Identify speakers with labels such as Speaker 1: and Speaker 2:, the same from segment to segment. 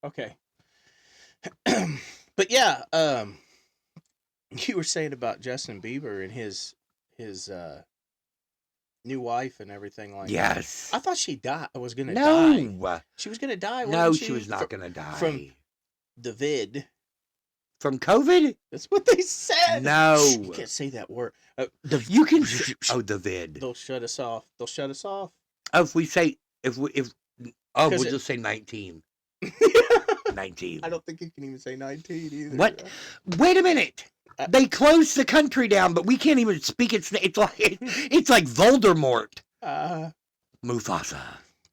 Speaker 1: Okay. But yeah, you were saying about Justin Bieber and his new wife and everything like that.
Speaker 2: Yes.
Speaker 1: I thought she died. Was gonna die.
Speaker 2: No.
Speaker 1: She was gonna die,
Speaker 2: No,
Speaker 1: wasn't
Speaker 2: she
Speaker 1: she?
Speaker 2: was not going to
Speaker 1: From
Speaker 2: die.
Speaker 1: the vid.
Speaker 2: From COVID?
Speaker 1: That's what they said. Shh, you
Speaker 2: No.
Speaker 1: can't say that word.
Speaker 2: You can. Oh, the vid.
Speaker 1: They'll shut us off. They'll shut us off.
Speaker 2: Oh, if we say if we'll
Speaker 1: Because
Speaker 2: just say 19. 19.
Speaker 1: I don't think you can even say 19 either.
Speaker 2: What? Wait a minute. They closed the country down, but we can't even speak its name. It's like Voldemort. Mufasa.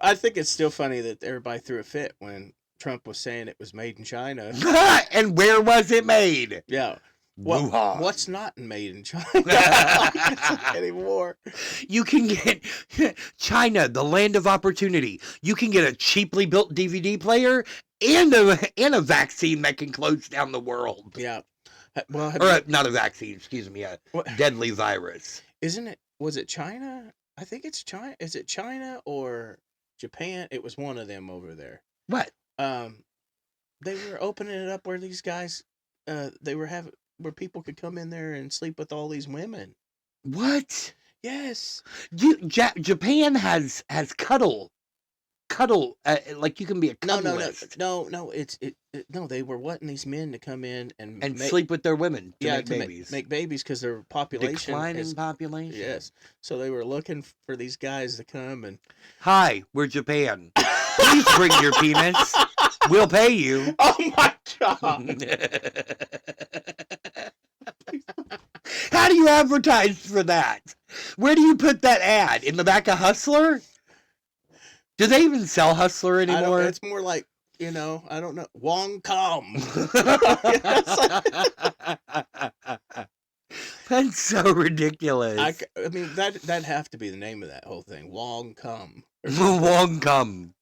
Speaker 1: I think it's still funny that everybody threw a fit when Trump was saying it was made in China.
Speaker 2: And where was it made?
Speaker 1: Yeah.
Speaker 2: Wuhan.
Speaker 1: What's not made in China anymore?
Speaker 2: You can get China, the land of opportunity. You can get a cheaply built DVD player and a vaccine that can close down the world.
Speaker 1: Yeah. Well,
Speaker 2: not a vaccine, excuse me, a deadly virus.
Speaker 1: Isn't it? Was it China? I think it's China. Is it China or Japan? It was one of them over there.
Speaker 2: What?
Speaker 1: They were opening it up where these guys, they were having where people could come in there and sleep with all these women.
Speaker 2: What?
Speaker 1: Yes.
Speaker 2: Japan has cuddle, like you can be a cuddlist.
Speaker 1: No. No. They were wanting these men to come in and
Speaker 2: sleep with their women to make babies.
Speaker 1: Make babies because their population
Speaker 2: declining population.
Speaker 1: Yes. So they were looking for these guys to come and.
Speaker 2: Hi, we're Japan. Please bring your penis. We'll pay you.
Speaker 1: Oh my god.
Speaker 2: How do you advertise for that? Where do you put that ad? In the back of Hustler? Do they even sell Hustler anymore?
Speaker 1: It's more like, I don't know. Wong Kom.
Speaker 2: That's so ridiculous.
Speaker 1: I mean, that'd have to be the name of that whole thing. Wong Kom.
Speaker 2: Wong Kom.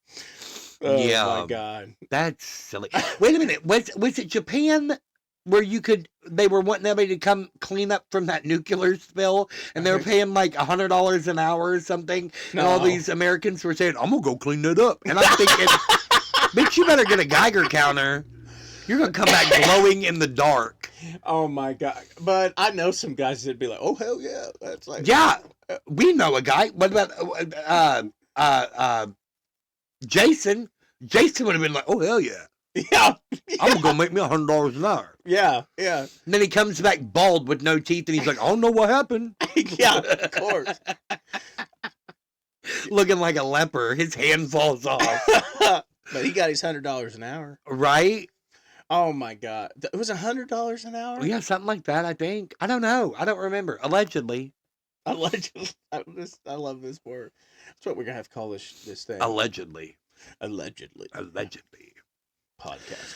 Speaker 1: Oh my god.
Speaker 2: That's silly. Wait a minute. Was it Japan where they were wanting everybody to come clean up from that nuclear spill and they were paying like $100 an hour or something? No. And all these Americans were saying, I'm going to go clean that up. And I'm thinking, bitch, you better get a Geiger counter. You're going to come back glowing in the dark.
Speaker 1: Oh my god. But I know some guys that'd be like, oh hell yeah. That's like,
Speaker 2: yeah. We know a guy. What about, Jason would have been like, oh hell yeah.
Speaker 1: Yeah.
Speaker 2: I'm gonna make me $100 an hour.
Speaker 1: Yeah.
Speaker 2: And then he comes back bald with no teeth and he's like, I don't know what happened.
Speaker 1: Yeah, of course.
Speaker 2: Looking like a leper. His hand falls off.
Speaker 1: But he got his $100 an hour.
Speaker 2: Right?
Speaker 1: Oh my god. It was $100 an hour?
Speaker 2: Yeah, something like that, I think. I don't know. I don't remember. Allegedly.
Speaker 1: I love this word. That's what we're gonna have to call this thing.
Speaker 2: Allegedly.
Speaker 1: Podcast.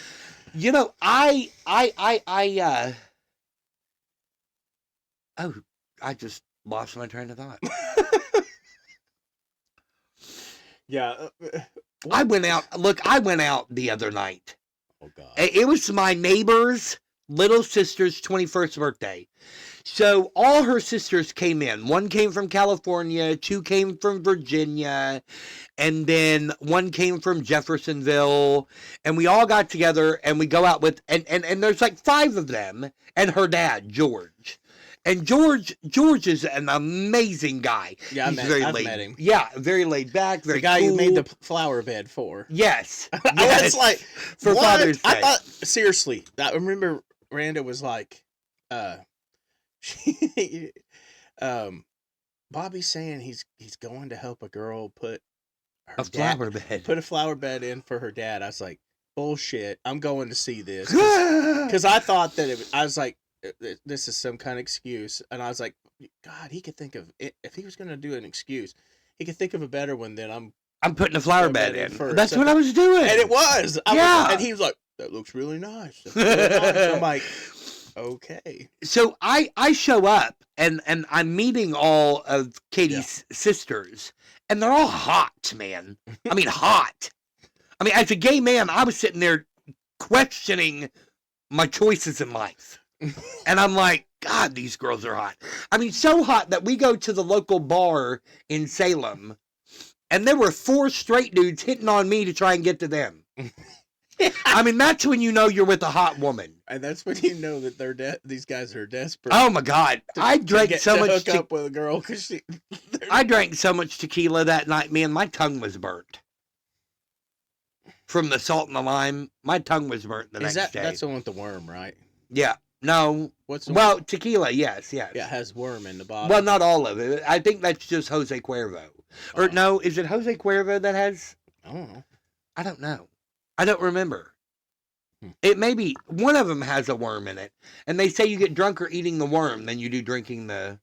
Speaker 2: I just lost my train of thought.
Speaker 1: Yeah.
Speaker 2: I went out the other night.
Speaker 1: Oh god.
Speaker 2: It was my neighbor's little sister's 21st birthday. So all her sisters came in. One came from California, two came from Virginia, and then one came from Jeffersonville. And we all got together and we go out with, and there's like 5 of them and her dad, George. And George is an amazing guy.
Speaker 1: Yeah, I've met him.
Speaker 2: Yeah, very laid back, very
Speaker 1: the guy
Speaker 2: cool.
Speaker 1: you made the flower bed for.
Speaker 2: Yes.
Speaker 1: It's like,
Speaker 2: for
Speaker 1: what?
Speaker 2: Father's Day.
Speaker 1: I thought, seriously, I remember Randa was like, Bobby's saying he's going to help a girl put a flower bed in for her dad. I was like, bullshit. I'm going to see this because I thought that I was like, this is some kind of excuse, and I was like, God, he could think of it if he was going to do an excuse. He could think of a better one than I'm
Speaker 2: putting a flower bed in. That's what I was doing,
Speaker 1: and it was.
Speaker 2: Yeah,
Speaker 1: and he was like, that looks really nice. I'm like, okay.
Speaker 2: So I show up and I'm meeting all of Katie's sisters, and they're all hot, man. I mean, hot. I mean, as a gay man, I was sitting there questioning my choices in life. And I'm like, God, these girls are hot. I mean, so hot that we go to the local bar in Salem, and there were 4 straight dudes hitting on me to try and get to them. I mean, that's when you know you're with a hot woman.
Speaker 1: And that's when you know that these guys are desperate.
Speaker 2: Oh my God! I drank so much.
Speaker 1: Hook up with a girl because
Speaker 2: I drank so much tequila that night, man. My tongue was burnt from the salt and the lime. My tongue was burnt the next day.
Speaker 1: That's the one with the worm, right?
Speaker 2: Yeah. No.
Speaker 1: What's the
Speaker 2: one? Tequila? Yes. Yeah,
Speaker 1: it has worm in the bottom.
Speaker 2: Well, not all of it. I think that's just Jose Cuervo. Or no, is it Jose Cuervo that has?
Speaker 1: I don't know.
Speaker 2: I don't know. I don't remember. It may be one of them has a worm in it, and they say you get drunker eating the worm than you do drinking the.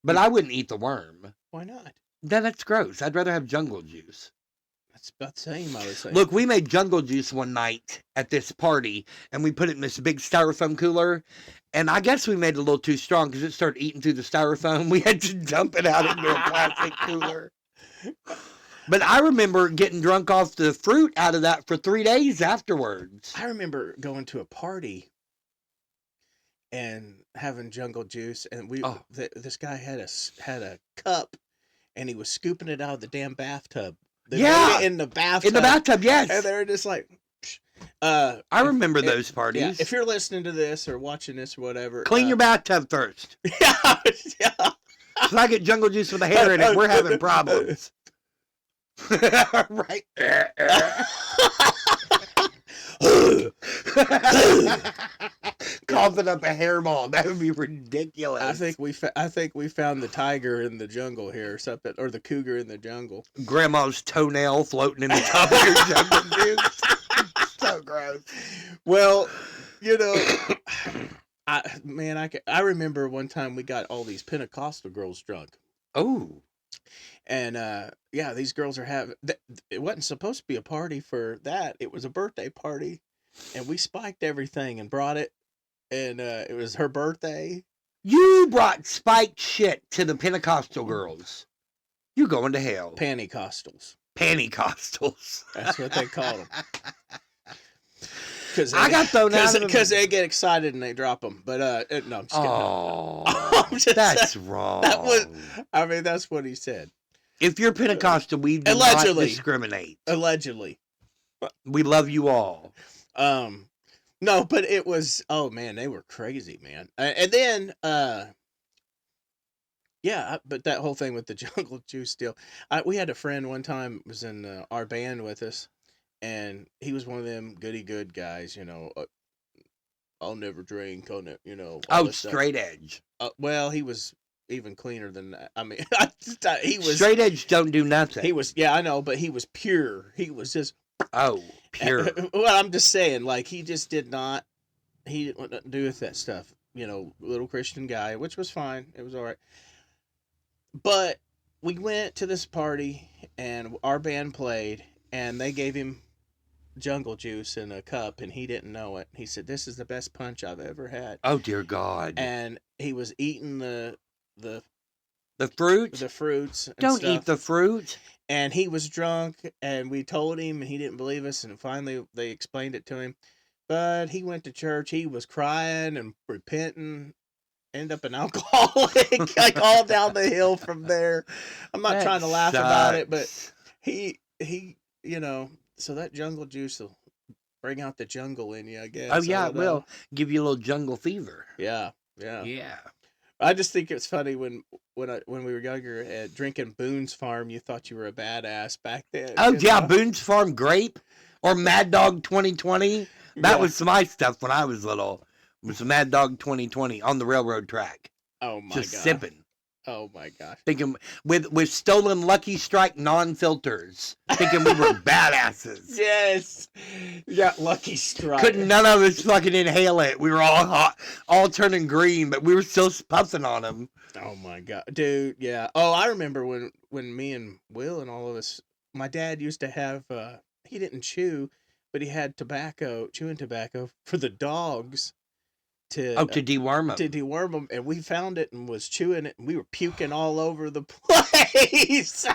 Speaker 2: But I wouldn't eat the worm.
Speaker 1: Why not?
Speaker 2: That's gross. I'd rather have jungle juice.
Speaker 1: That's about the same, I would say.
Speaker 2: Look, we made jungle juice one night at this party, and we put it in this big styrofoam cooler, and I guess we made it a little too strong because it started eating through the styrofoam. We had to dump it out into a plastic cooler. But I remember getting drunk off the fruit out of that for 3 days afterwards.
Speaker 1: I remember going to a party and having jungle juice, and this guy had a cup, and he was scooping it out of the damn bathtub. They made it in the bathtub.
Speaker 2: In the bathtub, yes.
Speaker 1: And they were just like,
Speaker 2: I remember those parties.
Speaker 1: Yeah, if you're listening to this or watching this or whatever,
Speaker 2: clean your bathtub first.
Speaker 1: Yeah.
Speaker 2: If I get jungle juice with a hair in it, we're having problems. Right. Coughing up a hairball. That would be ridiculous.
Speaker 1: I think we found the tiger in the jungle here or something, or the cougar in the jungle.
Speaker 2: Grandma's toenail floating in the top of your jungle juice. So gross.
Speaker 1: Well, I remember one time we got all these Pentecostal girls drunk.
Speaker 2: Oh.
Speaker 1: And these girls are having. It wasn't supposed to be a party for that. It was a birthday party, and we spiked everything and brought it. And it was her birthday.
Speaker 2: You brought spiked shit to the Pentecostal girls. You going to hell.
Speaker 1: Pantycostals.
Speaker 2: Pantycostals.
Speaker 1: That's what they call them.
Speaker 2: I got thrown out of them.
Speaker 1: Because they get excited and they drop them. But no, I'm just kidding.
Speaker 2: Oh, that's wrong.
Speaker 1: That's what he said.
Speaker 2: If you're Pentecostal, we do not discriminate.
Speaker 1: Allegedly.
Speaker 2: We love you all.
Speaker 1: No, but it was, oh man, they were crazy, man. And then, but that whole thing with the jungle juice deal. We had a friend one time was in our band with us, and he was one of them goody good guys, I'll never drink,
Speaker 2: straight edge.
Speaker 1: Well, he was even cleaner than that. I mean, he was
Speaker 2: straight edge. Don't do nothing.
Speaker 1: He was, yeah, I know, but he was pure. He was just
Speaker 2: pure.
Speaker 1: Well, I'm just saying, like, he didn't want to do with that stuff. Little Christian guy, which was fine. It was all right. But we went to this party, and our band played, and they gave him jungle juice in a cup, and he didn't know it. He said, "This is the best punch I've ever had."
Speaker 2: Oh dear God!
Speaker 1: And he was eating the
Speaker 2: fruit,
Speaker 1: the fruits. And
Speaker 2: Don't
Speaker 1: stuff.
Speaker 2: Eat the fruit.
Speaker 1: And he was drunk, and we told him, and he didn't believe us. And finally, they explained it to him. But he went to church. He was crying and repenting. Ended up an alcoholic, like all down the hill from there. I'm not trying to laugh about it, but he, so that jungle juice will bring out the jungle in you, I guess.
Speaker 2: Oh yeah, it will give you a little jungle fever.
Speaker 1: Yeah. I just think it's funny when we were younger, drinking Boone's Farm, you thought you were a badass back then.
Speaker 2: Oh yeah, Boone's Farm Grape or Mad Dog 2020. That was my stuff when I was little. It was Mad Dog 2020 on the railroad track.
Speaker 1: Oh my god.
Speaker 2: Just sipping.
Speaker 1: Oh my gosh.
Speaker 2: Thinking with stolen Lucky Strike non-filters. Thinking we were badasses.
Speaker 1: Yes. You got Lucky Strike.
Speaker 2: Couldn't none of us fucking inhale it. We were all hot, all turning green, but we were still puffing on them.
Speaker 1: Oh my god. Dude, yeah. Oh, I remember when me and Will and all of us, my dad used to have, he didn't chew, but he had chewing tobacco for the dogs. To
Speaker 2: deworm them.
Speaker 1: To deworm them, and we found it and was chewing it, and we were puking all over the place.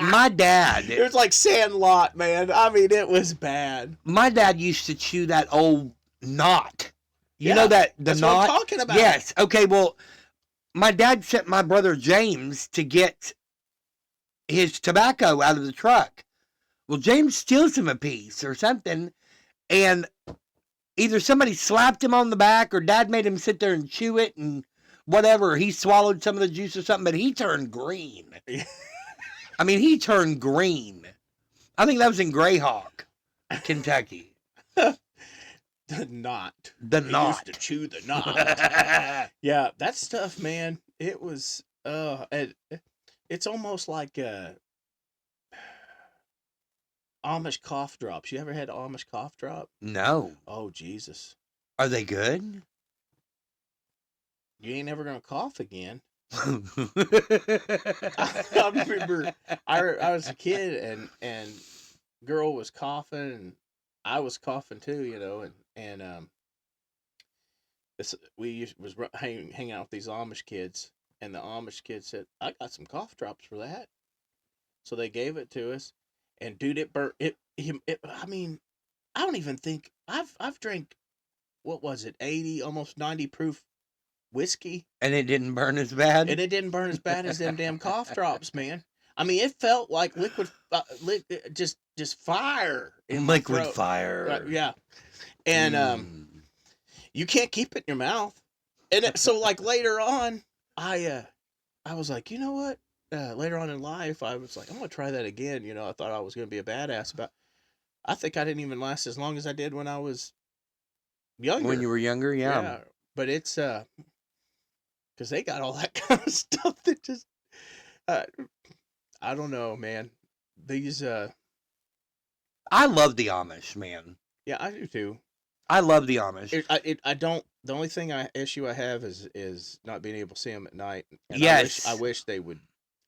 Speaker 2: My dad.
Speaker 1: It was like Sandlot, man. I mean, it was bad.
Speaker 2: My dad used to chew that old knot. You know that the
Speaker 1: that's
Speaker 2: knot?
Speaker 1: What I'm talking about.
Speaker 2: Yes. Okay. Well, my dad sent my brother James to get his tobacco out of the truck. Well, James steals him a piece or something. And either somebody slapped him on the back or Dad made him sit there and chew it and whatever. He swallowed some of the juice or something, but he turned green. I mean, he turned green. I think that was in Greyhawk, Kentucky.
Speaker 1: The knot.
Speaker 2: The knot.
Speaker 1: He used to chew the knot. Yeah, that stuff, man. It was. It's almost like Amish cough drops. You ever had Amish cough drop?
Speaker 2: No.
Speaker 1: Oh, Jesus.
Speaker 2: Are they good?
Speaker 1: You ain't never gonna cough again. I remember I was a kid and girl was coughing and I was coughing too, you know, and was hanging out with these Amish kids, and the Amish kid said, "I got some cough drops for that." So they gave it to us, and dude, it burnt it. I mean, I don't even think I've drank, what was it, 80, almost 90 proof whiskey,
Speaker 2: and it didn't burn as bad.
Speaker 1: And it didn't burn as bad as them damn cough drops, man. I mean, it felt like liquid, just fire in
Speaker 2: liquid
Speaker 1: my throat.
Speaker 2: fire.
Speaker 1: Yeah, and you can't keep it in your mouth. And so, like later on, I was like, you know what? Later on in life, I was like, I'm gonna try that again. You know, I thought I was gonna be a badass about. I think I didn't even last as long as I did when I was younger.
Speaker 2: When you were younger, yeah.
Speaker 1: But it's because they got all that kind of stuff that just I don't know, man. These
Speaker 2: I love the Amish, man.
Speaker 1: Yeah, I do too.
Speaker 2: I love the Amish.
Speaker 1: I don't. The only issue I have is not being able to see them at night. And
Speaker 2: yes,
Speaker 1: I wish they would.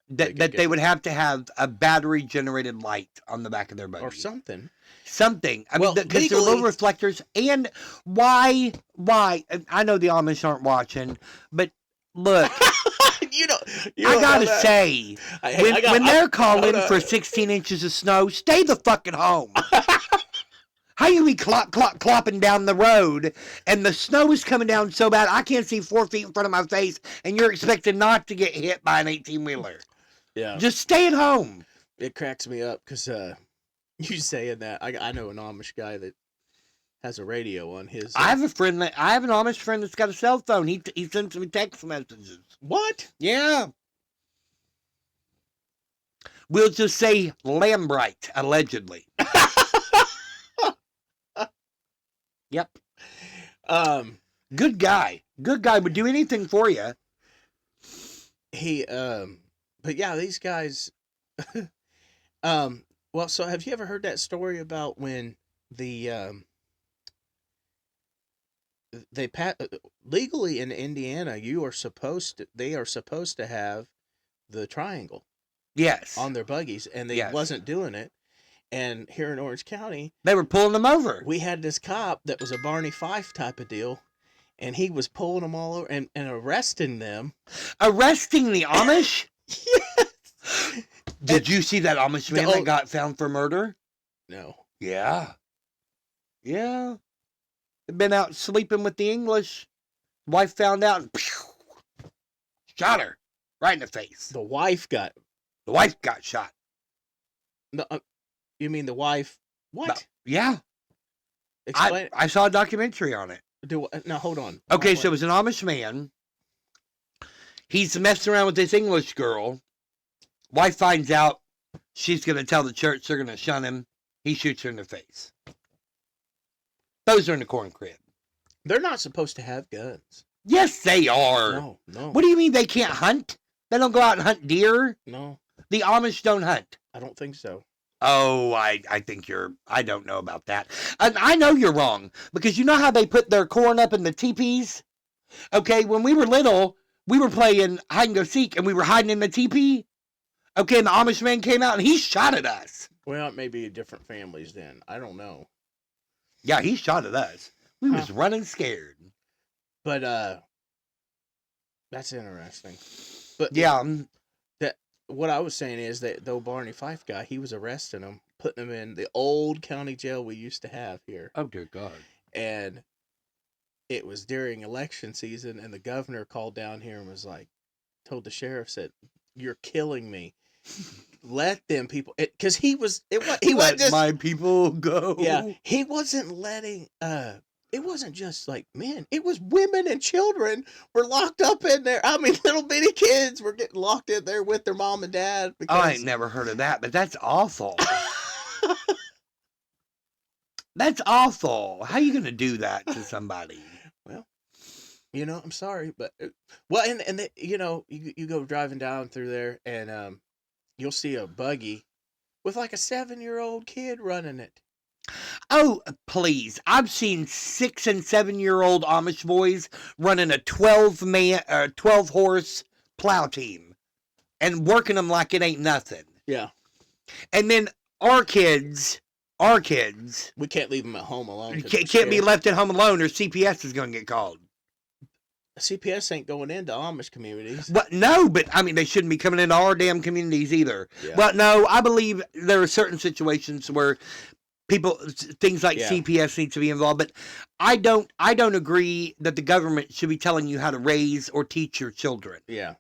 Speaker 2: They would have to have a battery generated light on the back of their buggy
Speaker 1: or something.
Speaker 2: Something. I mean, because they're little reflectors. And why? I know the Amish aren't watching, but look. I gotta say, when they're calling for 16 inches of snow, stay the fucking home. How you be clopping down the road, and the snow is coming down so bad I can't see 4 feet in front of my face, and you're expected not to get hit by an 18-wheeler?
Speaker 1: Yeah.
Speaker 2: Just stay at home.
Speaker 1: It cracks me up because you saying that. I know an Amish guy that has a radio on his.
Speaker 2: I have an Amish friend that's got a cell phone. He sends me text messages.
Speaker 1: What?
Speaker 2: Yeah. We'll just say Lambright, allegedly. Yep. Good guy. Good guy would do anything for you.
Speaker 1: But yeah, these guys. Well, so have you ever heard that story about when the legally in Indiana, they are supposed to have the triangle.
Speaker 2: Yes.
Speaker 1: On their buggies, and they wasn't doing it. And here in Orange County,
Speaker 2: they were pulling them over.
Speaker 1: We had this cop that was a Barney Fife type of deal, and he was pulling them all over and arresting them.
Speaker 2: Arresting the Amish? Yes. Did you see that Amish man that got found for murder?
Speaker 1: No.
Speaker 2: Yeah. Yeah. They'd been out sleeping with the English. Wife found out and shot her right in the face.
Speaker 1: The wife got
Speaker 2: shot.
Speaker 1: No, you mean the wife? What?
Speaker 2: No, yeah.
Speaker 1: Explain.
Speaker 2: I saw a documentary on it.
Speaker 1: Now hold on.
Speaker 2: Okay, so it was an Amish man. He's messing around with this English girl. Wife finds out. She's going to tell the church they're going to shun him. He shoots her in the face. Those are in the corn crib.
Speaker 1: They're not supposed to have guns.
Speaker 2: Yes, they are.
Speaker 1: No.
Speaker 2: What do you mean they can't hunt? They don't go out and hunt deer?
Speaker 1: No.
Speaker 2: The Amish don't hunt.
Speaker 1: I don't think so.
Speaker 2: Oh, I think I don't know about that. I know you're wrong, because you know how they put their corn up in the teepees? Okay, when we were little, we were playing hide and go seek, and we were hiding in the teepee. Okay, and the Amish man came out, and he shot at us.
Speaker 1: Well, it may be different families then. I don't know.
Speaker 2: Yeah, he shot at us. We was running scared.
Speaker 1: But, that's interesting. But
Speaker 2: yeah,
Speaker 1: what I was saying is that the Barney Fife guy, he was arresting them, putting them in the old county jail we used to have here.
Speaker 2: Oh, dear God.
Speaker 1: And it was during election season, and the governor called down here and was like, told the sheriff, said, "You're killing me. let them people, because he wasn't just
Speaker 2: my people go.
Speaker 1: Yeah, he wasn't letting. It wasn't just like men. It was women and children were locked up in there. I mean, little bitty kids were getting locked in there with their mom and dad. Because...
Speaker 2: Oh, I ain't never heard of that, but that's awful. That's awful. How are you gonna do that to somebody?
Speaker 1: Well, I'm sorry, but and you go driving down through there, and you'll see a buggy with like a 7-year-old kid running it.
Speaker 2: Oh, please. I've seen 6 and 7-year-old Amish boys running a 12-horse plow team and working them like it ain't nothing.
Speaker 1: Yeah.
Speaker 2: And then our kids,
Speaker 1: we can't leave them at home alone.
Speaker 2: Can't be left at home alone or CPS is going to get called.
Speaker 1: CPS ain't going into Amish communities.
Speaker 2: But no, but I mean, they shouldn't be coming into our damn communities either.
Speaker 1: Yeah.
Speaker 2: But no, I believe there are certain situations where things like CPS need to be involved, but I don't agree that the government should be telling you how to raise or teach your children.
Speaker 1: Yeah.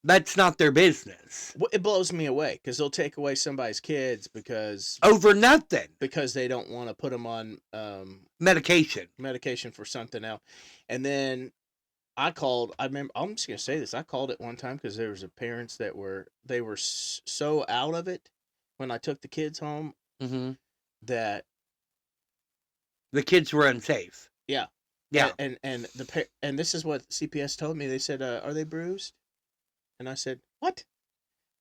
Speaker 2: That's not their business.
Speaker 1: Well, it blows me away because they'll take away somebody's kids
Speaker 2: over nothing.
Speaker 1: Because they don't want to put them on
Speaker 2: medication
Speaker 1: for something else. And then I remember, I'm just going to say this. I called it one time because there was parents that were so out of it when I took the kids home.
Speaker 2: Mm-hmm.
Speaker 1: That
Speaker 2: the kids were unsafe.
Speaker 1: Yeah.
Speaker 2: Yeah.
Speaker 1: And this is what CPS told me. They said, "Are they bruised?" And I said, "What?"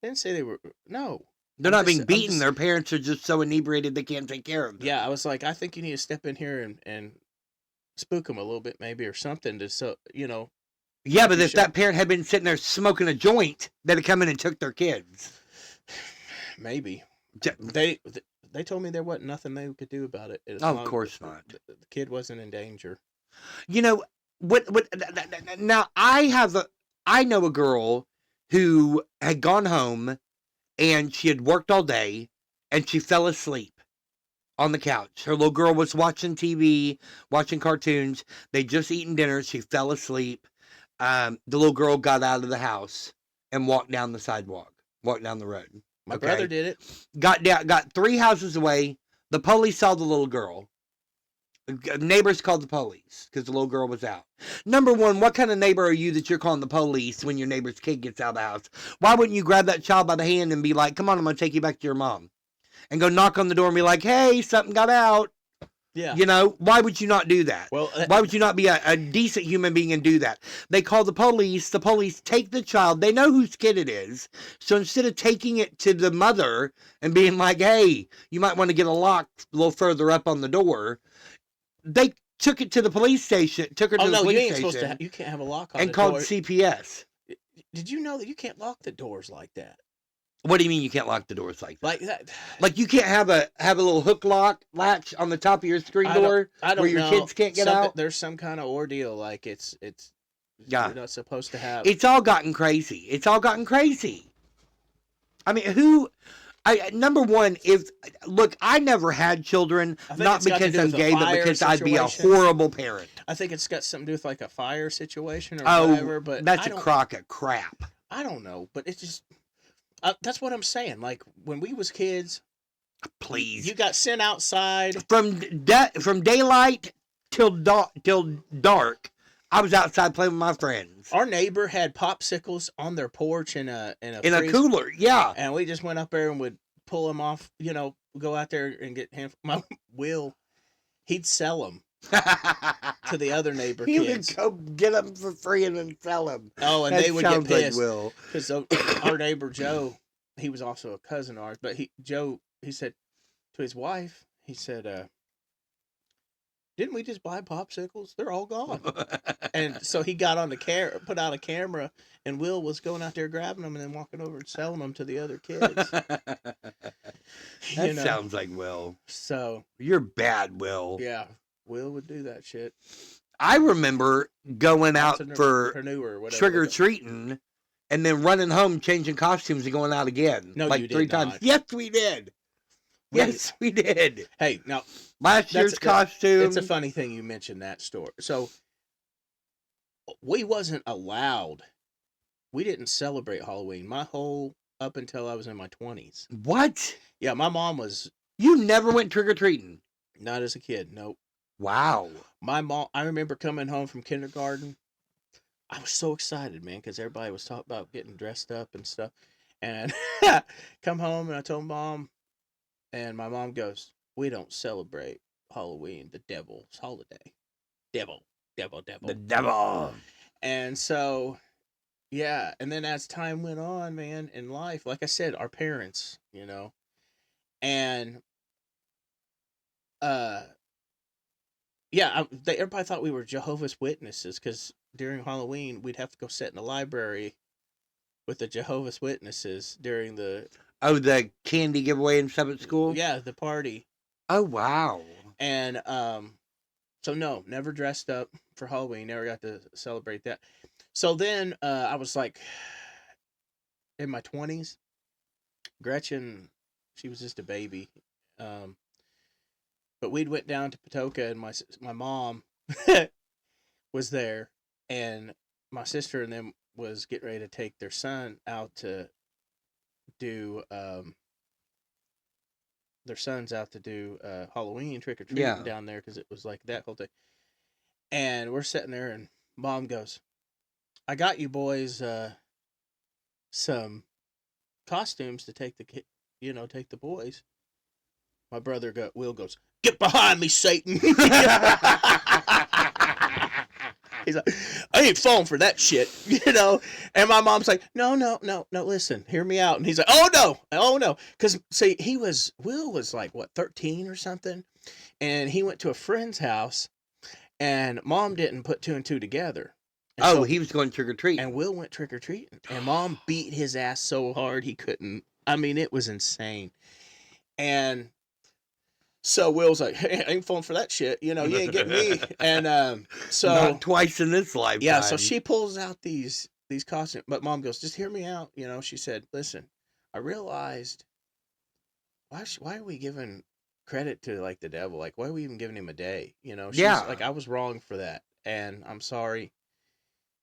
Speaker 1: They didn't say they were. No.
Speaker 2: They're not being beaten. Their parents are just so inebriated they can't take care of them.
Speaker 1: Yeah, I was like, I think you need to step in here and spook them a little bit, maybe, or something to
Speaker 2: Yeah, but if that parent had been sitting there smoking a joint, they'd have come in and took their kids.
Speaker 1: Maybe. They told me there wasn't nothing they could do about it.
Speaker 2: Of course not.
Speaker 1: The kid wasn't in danger.
Speaker 2: What? Now I know a girl who had gone home and she had worked all day and she fell asleep on the couch. Her little girl was watching TV, watching cartoons. They'd just eaten dinner. She fell asleep. The little girl got out of the house and walked down the sidewalk, walked down the road.
Speaker 1: My brother did it.
Speaker 2: Got 3 houses away. The police saw the little girl. Neighbors called the police because the little girl was out. Number one, what kind of neighbor are you that you're calling the police when your neighbor's kid gets out of the house? Why wouldn't you grab that child by the hand and be like, come on, I'm going to take you back to your mom? And go knock on the door and be like, hey, something got out.
Speaker 1: Yeah.
Speaker 2: Why would you not do that?
Speaker 1: Well,
Speaker 2: why would you not be a decent human being and do that? They call the police take the child. They know whose kid it is. So instead of taking it to the mother and being like, hey, you might want to get a lock a little further up on the door, they took it to the police station, took her to the police station.
Speaker 1: You can't have a lock on
Speaker 2: and
Speaker 1: the
Speaker 2: called
Speaker 1: door.
Speaker 2: CPS.
Speaker 1: Did you know that you can't lock the doors like that?
Speaker 2: What do you mean you can't lock the doors like that?
Speaker 1: Like that?
Speaker 2: Like you can't have a little hook latch on the top of your screen door where your kids can't get out?
Speaker 1: There's some kind of ordeal. Like it's you're not supposed to have.
Speaker 2: It's all gotten crazy. I mean, number one, I never had children, not because I'm gay, but because I'd be a horrible parent.
Speaker 1: I think it's got something to do with like a fire situation or whatever. But
Speaker 2: that's a crock of crap.
Speaker 1: I don't know, but it's just. That's what I'm saying. Like when we was kids,
Speaker 2: please,
Speaker 1: you got sent outside
Speaker 2: from daylight till dark. I was outside playing with my friends.
Speaker 1: Our neighbor had popsicles on their porch in a
Speaker 2: cooler, yeah.
Speaker 1: And we just went up there and would pull them off. Go out there and get him. He'd sell them to the other neighbor kids.
Speaker 2: He would go get them for free and then sell them.
Speaker 1: Oh, and they would get pissed. Because our neighbor Joe, he was also a cousin of ours, but he said to his wife, he said, didn't we just buy popsicles? They're all gone. And so he got on put out a camera, and Will was going out there grabbing them and then walking over and selling them to the other kids.
Speaker 2: That sounds like Will.
Speaker 1: So
Speaker 2: you're bad, Will.
Speaker 1: Yeah. Will would do that shit.
Speaker 2: I remember going out for trick-or-treating and then running home, changing costumes, and going out again.
Speaker 1: No,
Speaker 2: like
Speaker 1: you
Speaker 2: 3 times.
Speaker 1: Not.
Speaker 2: Yes, we did. Yes, we did.
Speaker 1: Hey, now
Speaker 2: last year's costume.
Speaker 1: It's a funny thing you mentioned that story. So we wasn't allowed. We didn't celebrate Halloween. My whole up until I was in my 20s.
Speaker 2: What?
Speaker 1: Yeah, my mom was...
Speaker 2: You never went trick-or-treating?
Speaker 1: Not as a kid, nope.
Speaker 2: Wow.
Speaker 1: My mom, I remember coming home from kindergarten. I was so excited, man, because everybody was talking about getting dressed up and stuff. And come home and I told Mom, and my mom goes, "We don't celebrate Halloween, the devil's holiday. Devil, devil, devil.
Speaker 2: The devil."
Speaker 1: And so, yeah. And then as time went on, man, in life, like I said, our parents, and, yeah, everybody thought we were Jehovah's Witnesses because during Halloween, we'd have to go sit in the library with the Jehovah's Witnesses during the...
Speaker 2: Oh, the candy giveaway and stuff at school?
Speaker 1: Yeah, the party.
Speaker 2: Oh, wow.
Speaker 1: And, so no, never dressed up for Halloween. Never got to celebrate that. So then, I was like, in my 20s, Gretchen, she was just a baby. But we'd went down to Patoka and my mom was there, and my sister and them was getting ready to take their son out to do Halloween trick-or-treating down there because it was like that whole thing. And we're sitting there and Mom goes, "I got you boys some costumes to take take the boys." My brother Will goes, "Get behind me, Satan." He's like, "I ain't falling for that shit," And my mom's like, no, listen, hear me out. And he's like, oh no. Because, see, Will was like, what, 13 or something? And he went to a friend's house, and Mom didn't put two and two together. And
Speaker 2: so he was going trick-or-treating.
Speaker 1: And Will went trick-or-treating. And Mom beat his ass so hard he couldn't. I mean, it was insane. And... so Will's like, "Hey, I ain't falling for that shit. You ain't getting me." And so
Speaker 2: not twice in this lifetime.
Speaker 1: Yeah, so she pulls out these costumes, but Mom goes, "Just hear me out." She said, "Listen, I realized why are we giving credit to like the devil? Like, why are we even giving him a day? She's like, I was wrong for that, and I'm sorry.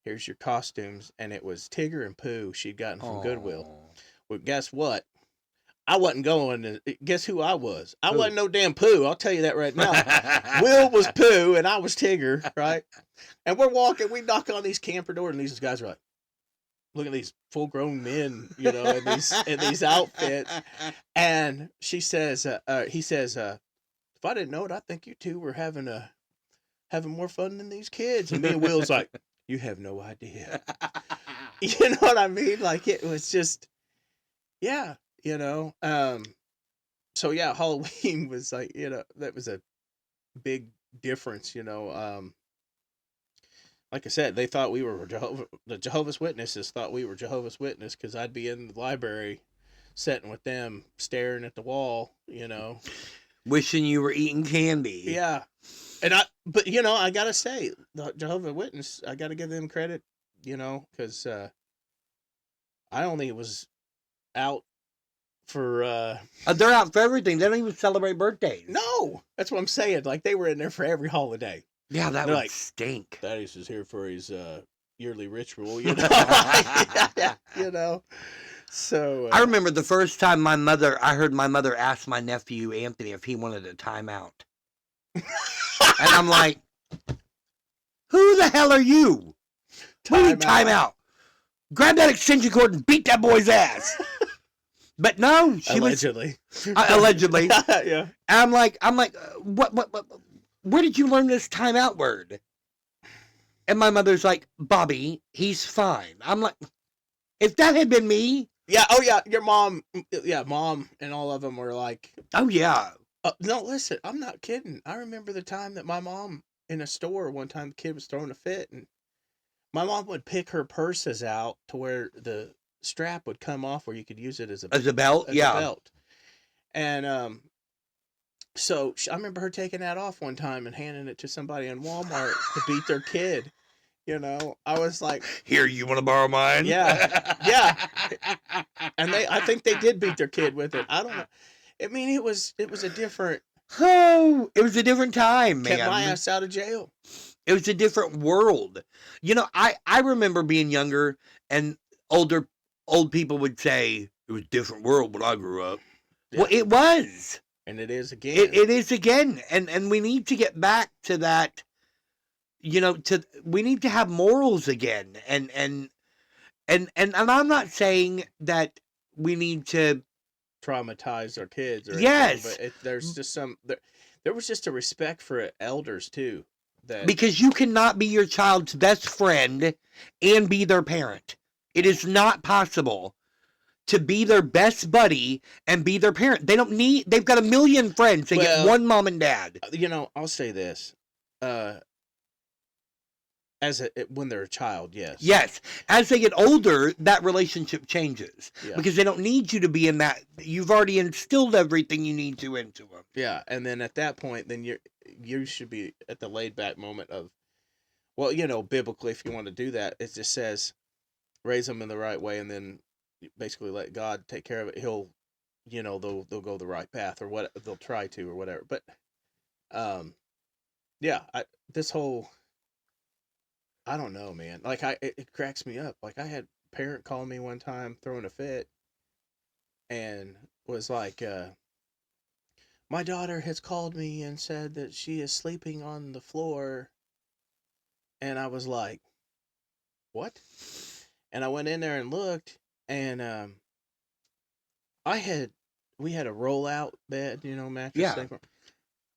Speaker 1: Here's your costumes." And it was Tigger and Pooh she'd gotten from Goodwill. Well, guess what? I wasn't going to... Guess who I was? I wasn't no damn Pooh. I'll tell you that right now. Will was Pooh, and I was Tigger, right? And we're walking. We knock on these camper doors, and these guys are like, look at these full-grown men, in these outfits. And he says, "If I didn't know it, I think you two were having more fun than these kids." And me and Will's like, "You have no idea." You know what I mean? Like, it was just... Yeah. So yeah, Halloween was like, that was a big difference, like I said, they thought we were the Jehovah's Witnesses thought we were Jehovah's Witness because I'd be in the library sitting with them, staring at the wall,
Speaker 2: wishing you were eating candy.
Speaker 1: Yeah. But I gotta say, the Jehovah's Witness, I gotta give them credit, because I only was out for
Speaker 2: they're out for everything. They don't even celebrate birthdays.
Speaker 1: No, that's what I'm saying. Like, they were in there for every holiday.
Speaker 2: Yeah, that would like, stink.
Speaker 1: Thaddeus is here for his yearly ritual, So
Speaker 2: I remember the first time I heard my mother ask my nephew Anthony if he wanted a timeout. And I'm like, who the hell are you? Timeout. Grab that extension cord and beat that boy's ass. But no, she
Speaker 1: allegedly.
Speaker 2: Allegedly.
Speaker 1: Yeah.
Speaker 2: And I'm like, what? Where did you learn this timeout word? And my mother's like, "Bobby, he's fine." I'm like, if that had been me.
Speaker 1: Yeah. Oh yeah. Your mom. Yeah. Mom and all of them were like,
Speaker 2: oh yeah.
Speaker 1: No, listen, I'm not kidding. I remember the time that my mom in a store one time, the kid was throwing a fit, and my mom would pick her purses out to where the strap would come off where you could use it as a belt. A belt. And so I remember her taking that off one time and handing it to somebody in Walmart to beat their kid. I was like,
Speaker 2: "Here, you want to borrow mine?"
Speaker 1: Yeah. Yeah. And I think they did beat their kid with it. I don't know. I mean, it was a different...
Speaker 2: Oh, it was a different time, man.
Speaker 1: Kept my ass out of jail.
Speaker 2: It was a different world. I remember being younger and old people would say, It was a different world when I grew up.
Speaker 1: Yeah.
Speaker 2: Well, it was.
Speaker 1: And it is again.
Speaker 2: It is again. And we need to get back to that, we need to have morals again. And I'm not saying that we need to
Speaker 1: traumatize our kids or
Speaker 2: yes,
Speaker 1: anything, but there's just there was just a respect for elders too.
Speaker 2: Because you cannot be your child's best friend and be their parent. It is not possible to be their best buddy and be their parent. They've got a million friends. They get one mom and dad.
Speaker 1: I'll say this. When they're a child, yes.
Speaker 2: Yes. As they get older, that relationship changes.
Speaker 1: Yeah.
Speaker 2: Because they don't need you to be in that. You've already instilled everything you need to into them.
Speaker 1: Yeah, and then at that point, then you should be at the laid back moment of, biblically, if you want to do that, it just says, raise them in the right way, and then basically let God take care of it. He'll, they'll go the right path, or what they'll try to, or whatever. But, this whole, I don't know, man. Like it cracks me up. Like I had a parent call me one time throwing a fit, and was like, my daughter has called me and said that she is sleeping on the floor. And I was like, what? And I went in there and looked, and we had a roll-out bed, mattress.
Speaker 2: Yeah.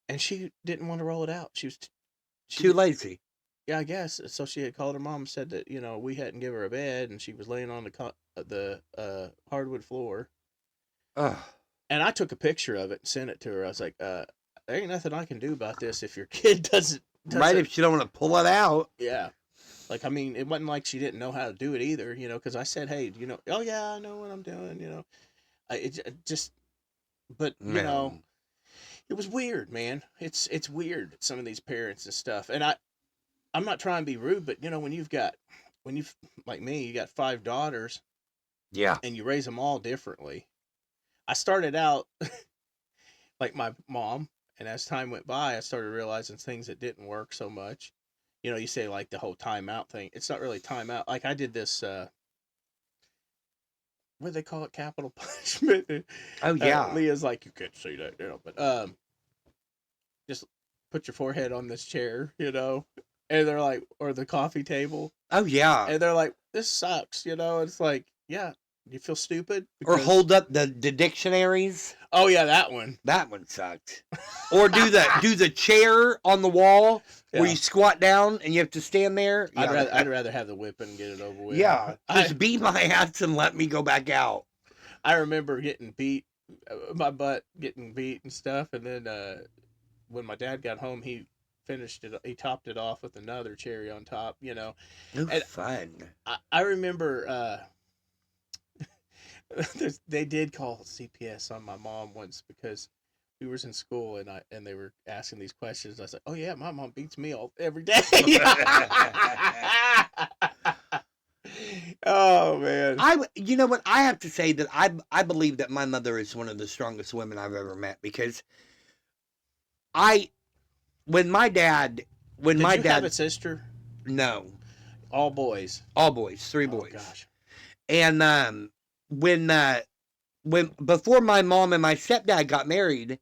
Speaker 1: And she didn't want to roll it out. She was
Speaker 2: too lazy.
Speaker 1: Yeah, I guess. So she had called her mom and said that, we hadn't given her a bed, and she was laying on the hardwood floor.
Speaker 2: Ugh.
Speaker 1: And I took a picture of it and sent it to her. I was like, there ain't nothing I can do about this if your kid doesn't.
Speaker 2: Right, if she don't want to pull it out.
Speaker 1: Yeah. Like, I mean, it wasn't like she didn't know how to do it either, because I said, hey, oh, yeah, I know what I'm doing, it just, but, it was weird, man. It's weird, some of these parents and stuff. And I'm not trying to be rude, but, when you've, like me, you got 5 daughters.
Speaker 2: Yeah.
Speaker 1: And you raise them all differently. I started out like my mom, and as time went by, I started realizing things that didn't work so much. You say like the whole timeout thing. It's not really timeout. Like I did this, what do they call it? Capital punishment.
Speaker 2: Oh yeah.
Speaker 1: Leah's like, you can't say that, but just put your forehead on this chair, and they're like, or the coffee table.
Speaker 2: Oh yeah.
Speaker 1: And they're like, this sucks, It's like, yeah. You feel stupid?
Speaker 2: Or hold up the dictionaries.
Speaker 1: Oh yeah, that one.
Speaker 2: That one sucked. Or do the chair on the wall where you squat down and you have to stand there.
Speaker 1: Yeah. I'd rather have the whipping and get it over with.
Speaker 2: Yeah, just beat my ass and let me go back out.
Speaker 1: I remember getting beat, my butt getting beat and stuff, and then when my dad got home, he finished it. He topped it off with another cherry on top.
Speaker 2: Ooh,
Speaker 1: and
Speaker 2: fun.
Speaker 1: I remember. They did call CPS on my mom once because we was in school and they were asking these questions. I was like, "Oh yeah, my mom beats me every day." Oh man!
Speaker 2: You know what? I have to say that I believe that my mother is one of the strongest women I've ever met because when my dad
Speaker 1: have a sister?
Speaker 2: No,
Speaker 1: all boys.
Speaker 2: 3 boys.
Speaker 1: Oh gosh!
Speaker 2: And when before my mom and my stepdad got married,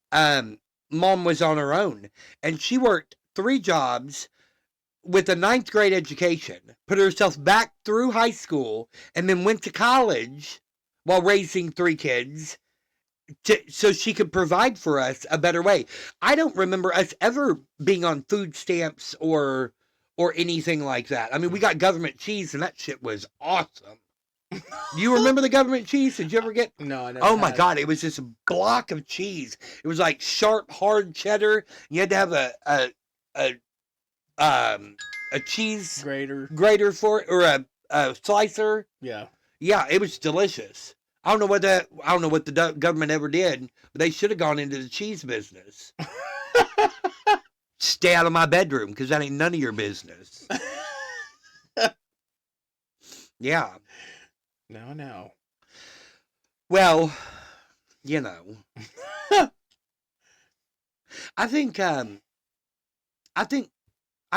Speaker 2: mom was on her own, and she worked 3 jobs with a 9th grade education, put herself back through high school, and then went to college while raising 3 kids so she could provide for us a better way. I don't remember us ever being on food stamps or anything like that. I mean, we got government cheese, and that shit was awesome. You remember the government cheese? Did you ever get?
Speaker 1: No, I never.
Speaker 2: Oh my God! It was this block of cheese. It was like sharp, hard cheddar. You had to have a cheese grater for it, or a slicer.
Speaker 1: Yeah.
Speaker 2: Yeah, it was delicious. I don't know what the government ever did, but they should have gone into the cheese business. Stay out of my bedroom because that ain't none of your business. Yeah.
Speaker 1: No.
Speaker 2: Well, I think I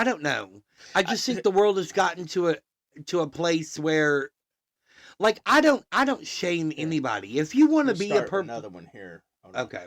Speaker 2: don't know. I just think the world has gotten to a place where, Like I don't shame anybody. If you want to be a
Speaker 1: another one here.
Speaker 2: Okay.